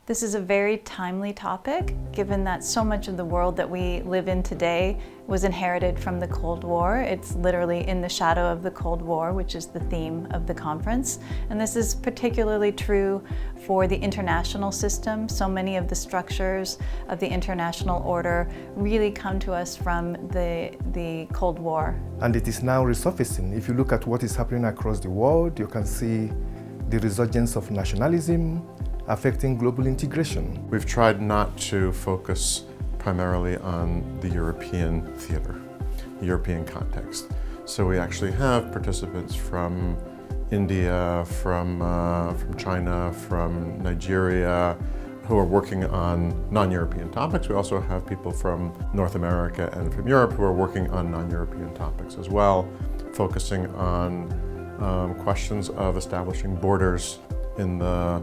This is a very timely topic, given that so much of the world that we live in today was inherited from the Cold War. It's literally in the shadow of the Cold War, which is the theme of the conference. And this is particularly true for the international system. So many of the structures of the international order really come to us from the Cold War. And it is now resurfacing. If you look at what is happening across the world, you can see the resurgence of nationalism affecting global integration. We've tried not to focus primarily on the European theater, the European context. So we actually have participants from India, from China, from Nigeria, who are working on non-European topics. We also have people from North America and from Europe who are working on non-European topics as well, focusing on questions of establishing borders in the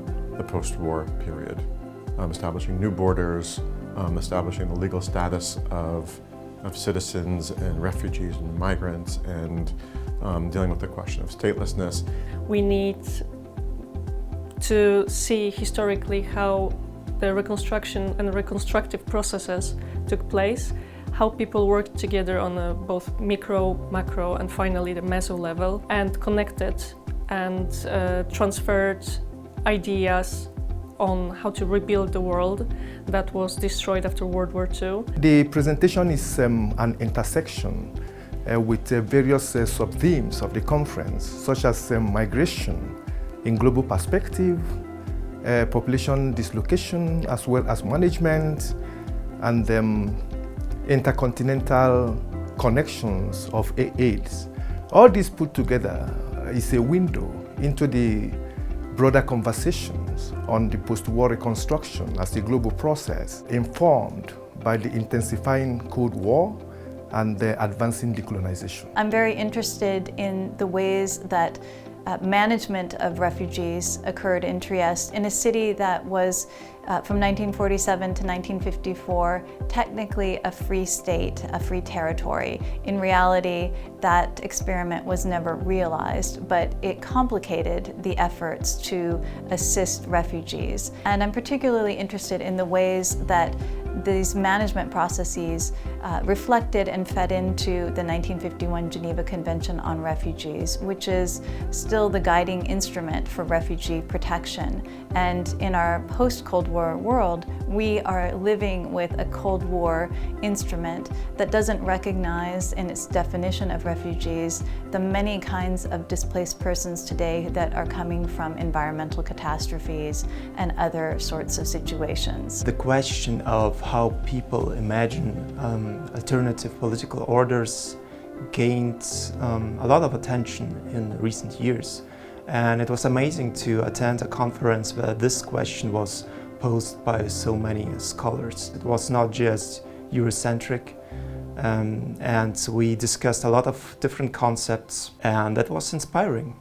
post-war period, establishing new borders, establishing the legal status of citizens and refugees and migrants, and dealing with the question of statelessness. We need to see historically how the reconstruction and reconstructive processes took place, how people worked together on both micro, macro, and finally the meso level, and connected and transferred ideas on how to rebuild the world that was destroyed after World War II. The presentation is an intersection with various sub-themes of the conference, such as migration in global perspective, population dislocation, as well as management, and intercontinental connections of AIDS. All this put together is a window into the broader conversations on the post-war reconstruction as a global process, informed by the intensifying Cold War and the advancing decolonisation. I'm very interested in the ways that management of refugees occurred in Trieste, in a city that was from 1947 to 1954 technically a free state, a free territory. In reality, that experiment was never realized, but it complicated the efforts to assist refugees. And I'm particularly interested in the ways that these management processes reflected and fed into the 1951 Geneva Convention on Refugees, which is still the guiding instrument for refugee protection. And in our post-Cold War world, we are living with a Cold War instrument that doesn't recognize in its definition of refugees the many kinds of displaced persons today that are coming from environmental catastrophes and other sorts of situations. The question of how people imagine alternative political orders gained a lot of attention in recent years. And it was amazing to attend a conference where this question was posed by so many scholars. It was not just Eurocentric, and we discussed a lot of different concepts, and that was inspiring.